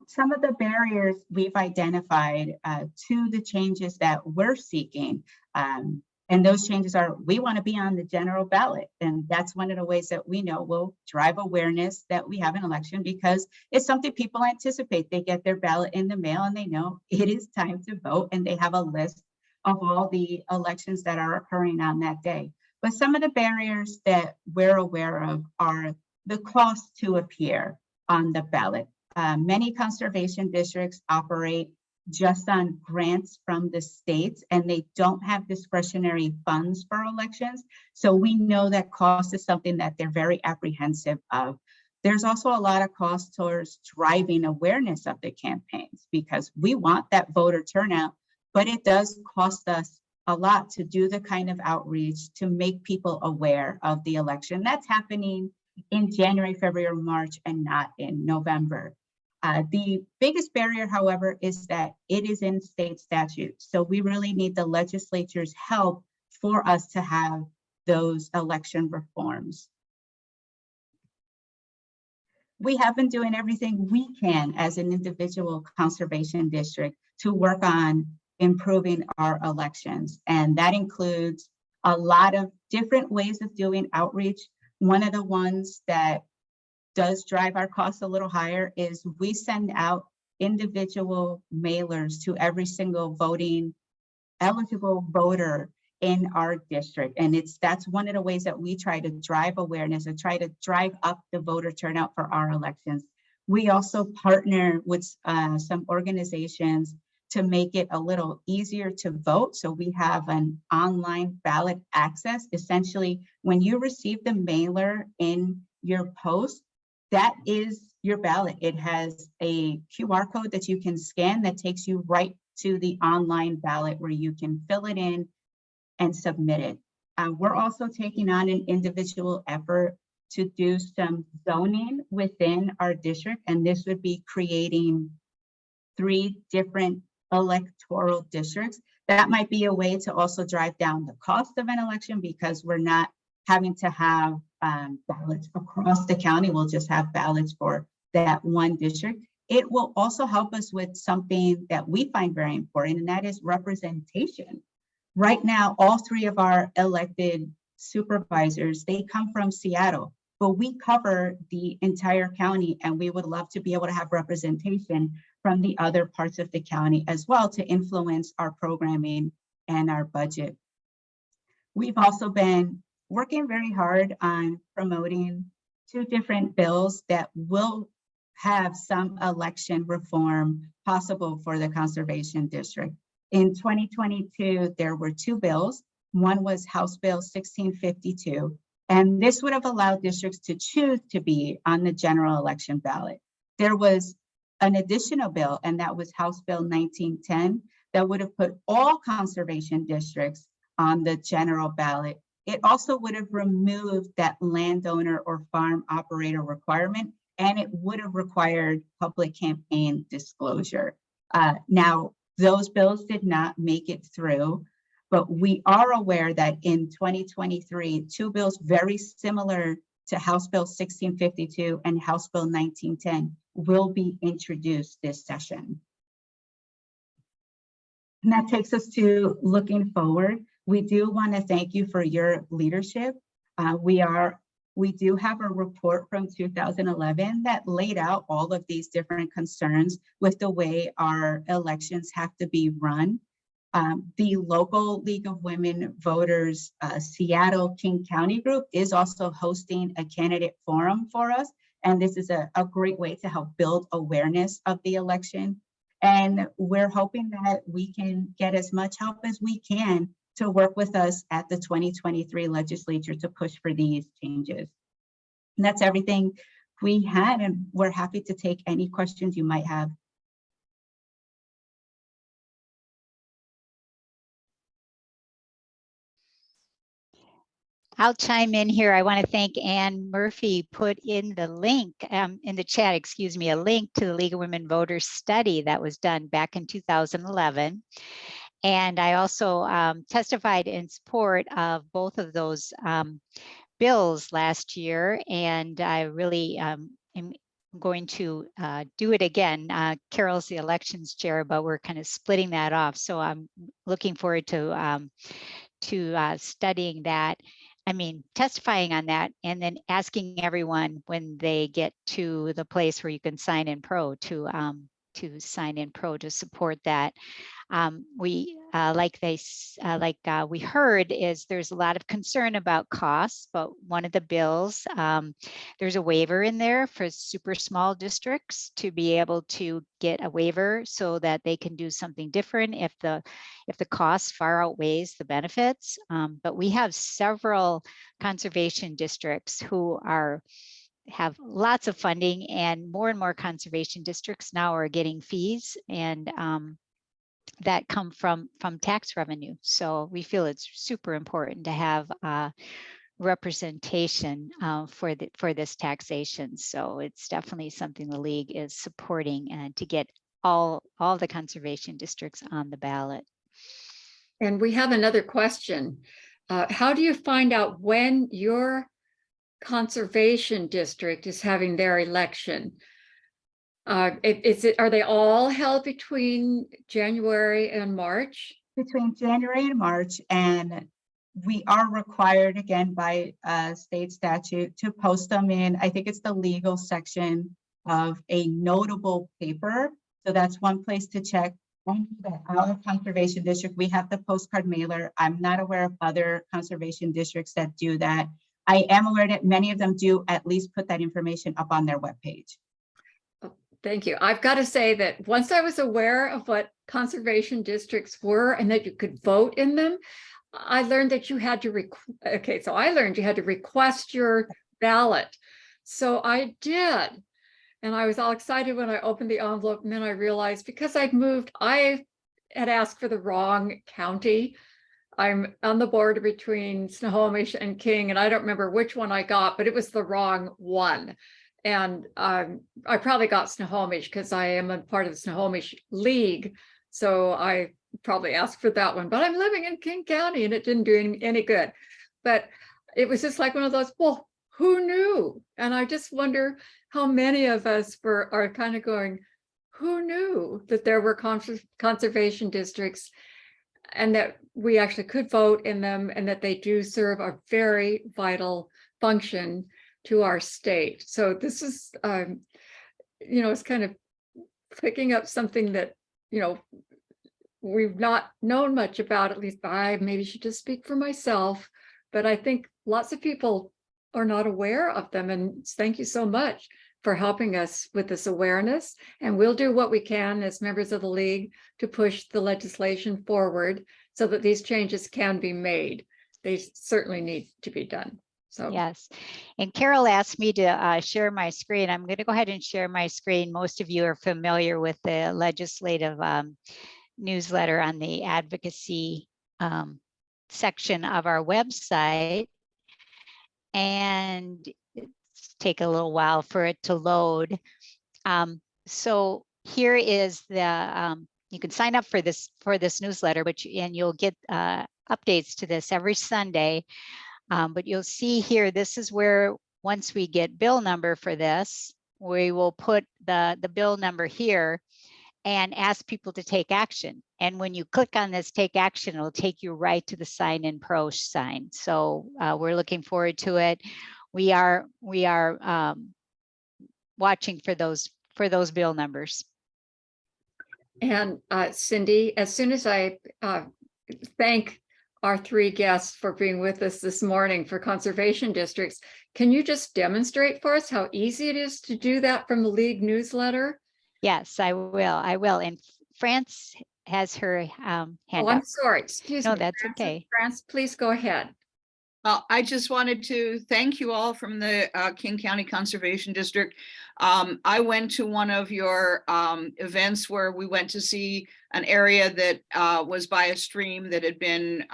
Speaker 5: Some of the barriers we've identified to the changes that we're seeking, and those changes are, we want to be on the general ballot. And that's one of the ways that we know will drive awareness that we have an election, because it's something people anticipate. They get their ballot in the mail and they know it is time to vote, and they have a list of all the elections that are occurring on that day. But some of the barriers that we're aware of are the cost to appear on the ballot. Many conservation districts operate just on grants from the states, and they don't have discretionary funds for elections. So we know that cost is something that they're very apprehensive of. There's also a lot of cost towards driving awareness of the campaigns, because we want that voter turnout, but it does cost us a lot to do the kind of outreach to make people aware of the election. That's happening in January, February, March, and not in November. The biggest barrier, however, is that it is in state statute. So we really need the legislature's help for us to have those election reforms. We have been doing everything we can as an individual conservation district to work on improving our elections. And that includes a lot of different ways of doing outreach. One of the ones that does drive our costs a little higher is we send out individual mailers to every single eligible voter in our district. And that's one of the ways that we try to drive awareness and try to drive up the voter turnout for our elections. We also partner with some organizations to make it a little easier to vote. So we have an online ballot access. Essentially, when you receive the mailer in your post, that is your ballot. It has a QR code that you can scan that takes you right to the online ballot where you can fill it in and submit it. We're also taking on an individual effort to do some zoning within our district, and this would be creating 3 different electoral districts. That might be a way to also drive down the cost of an election, because we're not having to have ballots across the county. We'll just have ballots for that one district. It will also help us with something that we find very important, and that is representation. Right now, all 3 of our elected supervisors, they come from Seattle, but we cover the entire county, and we would love to be able to have representation from the other parts of the county as well to influence our programming and our budget. We've also been working very hard on promoting 2 different bills that will have some election reform possible for the conservation district. In 2022, there were 2 bills. One was House Bill 1652, and this would have allowed districts to choose to be on the general election ballot. There was an additional bill, and that was House Bill 1910, that would have put all conservation districts on the general ballot. It also would have removed that landowner or farm operator requirement, and it would have required public campaign disclosure. Now, those bills did not make it through, but we are aware that in 2023, 2 bills very similar to House Bill 1652 and House Bill 1910 will be introduced this session. And that takes us to looking forward. We do want to thank you for your leadership. We do have a report from 2011 that laid out all of these different concerns with the way our elections have to be run. The local League of Women Voters Seattle King County group is also hosting a candidate forum for us. And this is a great way to help build awareness of the election. And we're hoping that we can get as much help as we can to work with us at the 2023 legislature to push for these changes. And that's everything we had, and we're happy to take any questions you might have.
Speaker 2: I'll chime in here. I want to thank Ann Murphy put in the link in the chat, excuse me, a link to the League of Women Voters study that was done back in 2011. And I also testified in support of both of those bills last year. And I really am going to do it again. Carol's the elections chair, but we're kind of splitting that off. So I'm looking forward to studying that. I mean, testifying on that, and then asking everyone when they get to the place where you can sign in pro to sign in pro to support that. We we heard is there's a lot of concern about costs, but one of the bills, there's a waiver in there for super small districts to be able to get a waiver so that they can do something different if the cost far outweighs the benefits. But we have several conservation districts who have lots of funding, and more conservation districts now are getting fees and that come from tax revenue. So we feel it's super important to have representation for this taxation. So it's definitely something the League is supporting, and to get all the conservation districts on the ballot.
Speaker 1: And we have another question. How do you find out when your conservation district is having their election? Are they all held between January and March?
Speaker 5: Between January and March, and we are required again by state statute to post them in, I think it's the legal section of a notable paper. So that's one place to check. Our conservation district, we have the postcard mailer. I'm not aware of other conservation districts that do that. I am aware that many of them do at least put that information up on their webpage.
Speaker 1: Thank you. I've got to say that once I was aware of what conservation districts were and that you could vote in them, I learned that you had to I learned you had to request your ballot. So I did. And I was all excited when I opened the envelope, and then I realized because I'd moved, I had asked for the wrong county. I'm on the border between Snohomish and King, and I don't remember which one I got, but it was the wrong one. And I probably got Snohomish because I am a part of the Snohomish League. So I probably asked for that one, but I'm living in King County and it didn't do any good. But it was just like one of those, well, who knew? And I just wonder how many of us are kind of going, who knew that there were conservation districts and that we actually could vote in them, and that they do serve a very vital function to our state. So this is, it's kind of picking up something that, we've not known much about. At least I maybe should just speak for myself, but I think lots of people are not aware of them. And thank you so much for helping us with this awareness. And we'll do what we can as members of the League to push the legislation forward so that these changes can be made. They certainly need to be done. So
Speaker 2: yes, and Carol asked me to share my screen. I'm going to go ahead and share my screen. Most of you are familiar with the legislative newsletter on the advocacy section of our website, and it's take a little while for it to load. So here is the you can sign up for this newsletter, and you'll get updates to this every Sunday. But you'll see here, this is where once we get bill number for this, we will put the bill number here and ask people to take action. And when you click on this take action, it'll take you right to the sign in pro sign. So we're looking forward to it. We are watching for those bill numbers.
Speaker 1: And Cindy, as soon as I thank our three guests for being with us this morning for conservation districts. Can you just demonstrate for us how easy it is to do that from the League newsletter?
Speaker 2: Yes, I will. I will. And France has her hand
Speaker 1: Oh,
Speaker 2: up.
Speaker 1: I'm sorry. Excuse
Speaker 2: No,
Speaker 1: me.
Speaker 2: that's
Speaker 1: Frances,
Speaker 2: okay.
Speaker 1: France, please go ahead.
Speaker 7: I just wanted to thank you all from the King County Conservation District. I went to one of your events where we went to see an area that was by a stream that had been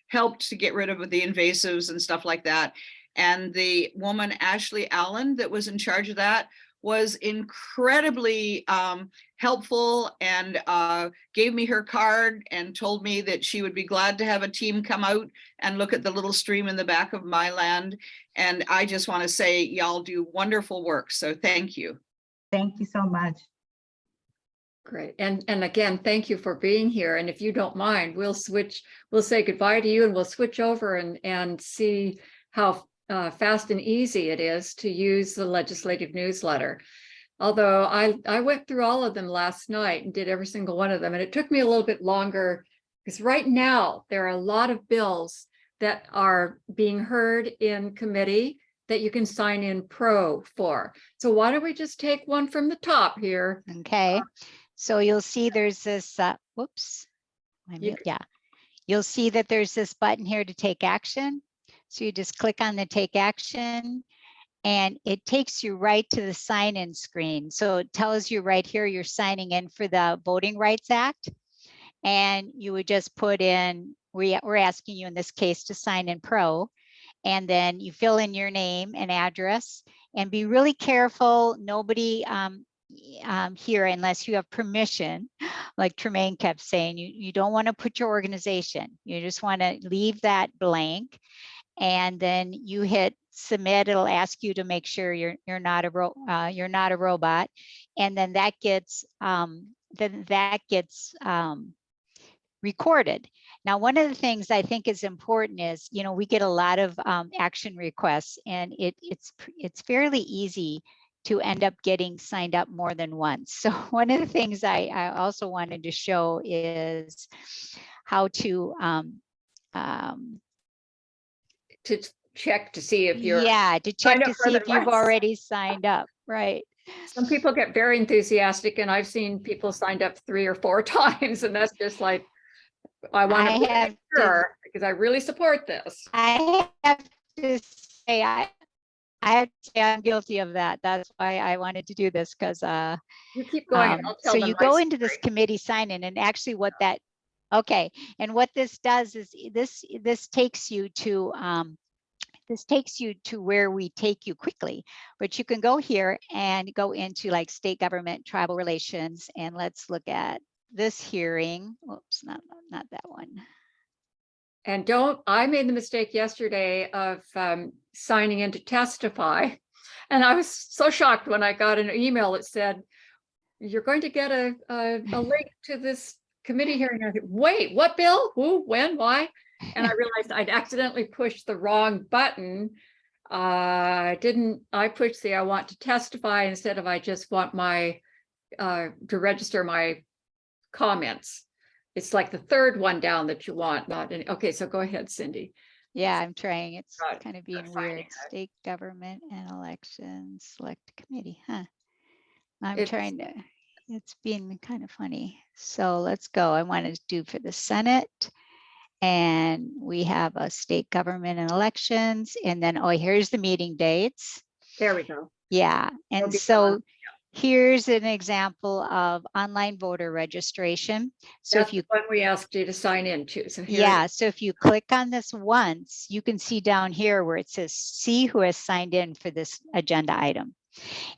Speaker 7: helped to get rid of the invasives and stuff like that. And the woman, Ashley Allen, that was in charge of that was incredibly helpful and gave me her card and told me that she would be glad to have a team come out and look at the little stream in the back of my land. And I just want to say y'all do wonderful work. So thank you.
Speaker 5: Thank you so much.
Speaker 1: Great. And again, thank you for being here. And if you don't mind, we'll say goodbye to you and we'll switch over and see how fast and easy it is to use the legislative newsletter. Although I went through all of them last night and did every single one of them, and it took me a little bit longer because right now there are a lot of bills that are being heard in committee that you can sign in pro for. So why don't we just take one from the top here?
Speaker 2: Okay. So you'll see there's this, whoops. Yeah. You'll see that there's this button here to take action. So you just click on the take action and it takes you right to the sign in screen. So it tells you right here, you're signing in for the Voting Rights Act. And you would just put in, we're asking you in this case to sign in pro. And then you fill in your name and address and be really careful. Nobody here, unless you have permission, like Tremaine kept saying, you don't want to put your organization. You just want to leave that blank. And then you hit submit. It'll ask you to make sure you're not a robot, and then that gets recorded. Now, one of the things I think is important is, we get a lot of action requests, and it's fairly easy to end up getting signed up more than once. So one of the things I also wanted to show is how to
Speaker 1: check to see if you're
Speaker 2: to check to see if you've
Speaker 1: once.
Speaker 2: already signed up, right?
Speaker 1: Some people get very enthusiastic, and I've seen people signed up 3 or 4 times, and that's just like, I want to make sure because I really support this.
Speaker 2: I have to say, I have to say I'm guilty of that. That's why I wanted to do this, because
Speaker 1: you keep going. And I'll tell
Speaker 2: so
Speaker 1: them
Speaker 2: you go into this committee sign in, and actually what that and what this does is this takes you to where we take you quickly, but you can go here and go into like state government, tribal relations, and let's look at this hearing. Oops, not that one.
Speaker 1: And I made the mistake yesterday of signing in to testify. And I was so shocked when I got an email that said, you're going to get a link to this committee hearing. I said, wait, what bill? Who, when, why? And I realized I'd accidentally pushed the wrong button. I pushed the I want to testify instead of I just want my to register my comments. It's like the third one down that you want, not any. Okay, so go ahead, Cindy.
Speaker 2: Yeah, I'm trying. It's kind of being weird. State government and elections, select committee, huh? It's been kind of funny. So let's go. I want to do for the Senate. And we have a state government and elections. And then, here's the meeting dates.
Speaker 1: There we go.
Speaker 2: Yeah. And so here's an example of online voter registration. So
Speaker 1: that's when we asked you to sign in to. So
Speaker 2: so if you click on this once, you can see down here where it says, see who has signed in for this agenda item.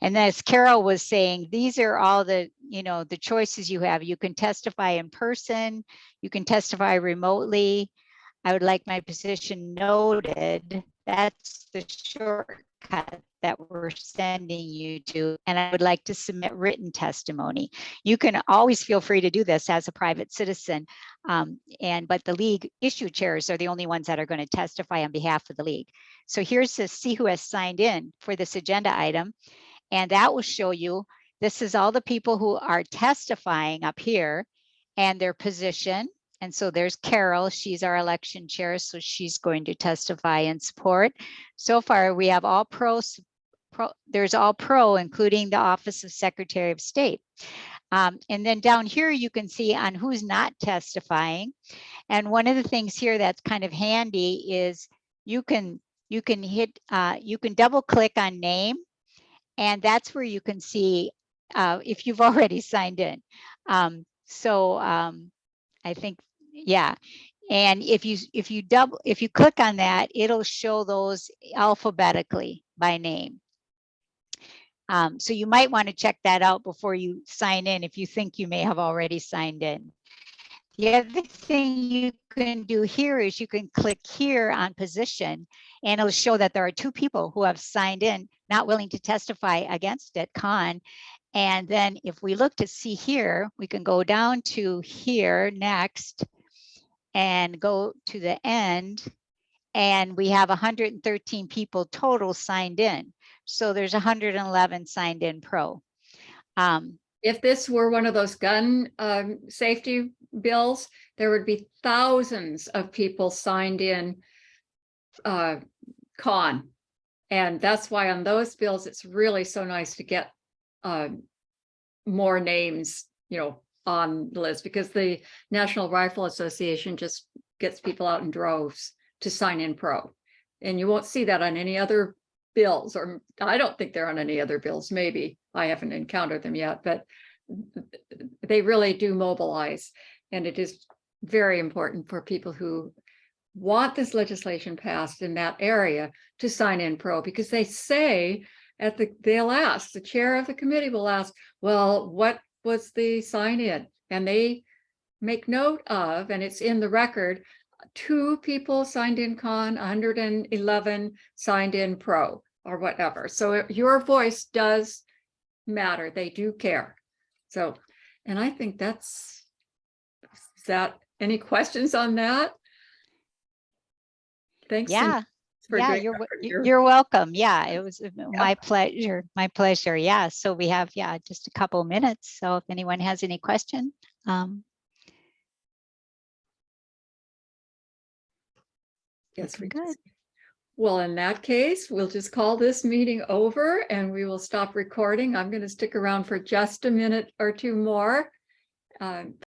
Speaker 2: And as Carol was saying, these are all the, the choices you have. You can testify in person, you can testify remotely. I would like my position noted. That's the shortcut that we're sending you to. And I would like to submit written testimony. You can always feel free to do this as a private citizen. But the league issue chairs are the only ones that are going to testify on behalf of the league. So here's to see who has signed in for this agenda item. And that will show you, this is all the people who are testifying up here and their position. And so there's Carol, she's our election chair, so she's going to testify in support. So far, we have all there's all pro, including the Office of Secretary of State. And then down here, you can see on who's not testifying. And one of the things here that's kind of handy is you can double click on name, and that's where you can see if you've already signed in. I think, yeah. And if you click on that, it'll show those alphabetically by name. So you might want to check that out before you sign in if you think you may have already signed in. The other thing you can do here is you can click here on position, and it'll show that there are 2 people who have signed in, not willing to testify against it, Con. And then if we look to see here, we can go down to here next and go to the end, and we have 113 people total signed in. So there's 111 signed in pro.
Speaker 1: If this were one of those gun safety bills, there would be thousands of people signed in con. And that's why on those bills, it's really so nice to get more names, on the list, because the National Rifle Association just gets people out in droves to sign in pro. And you won't see that on any other bills, or I don't think they're on any other bills. Maybe I haven't encountered them yet, but they really do mobilize. And it is very important for people who want this legislation passed in that area to sign in pro, because they say they'll ask, the chair of the committee will ask, well, what was the sign in? And they make note of, and it's in the record, 2 people signed in con, 111 signed in pro, or whatever. So your voice does matter. They do care. So, and I think is that, any questions on that? Thanks.
Speaker 2: Yeah. Yeah,
Speaker 1: doing
Speaker 2: you're welcome. Yeah, it was my pleasure. My pleasure. Yeah. So we have, just a couple minutes. So if anyone has any question.
Speaker 1: Yes,
Speaker 2: we're good.
Speaker 1: Well, in that case, we'll just call this meeting over and we will stop recording. I'm going to stick around for just a minute or 2 more.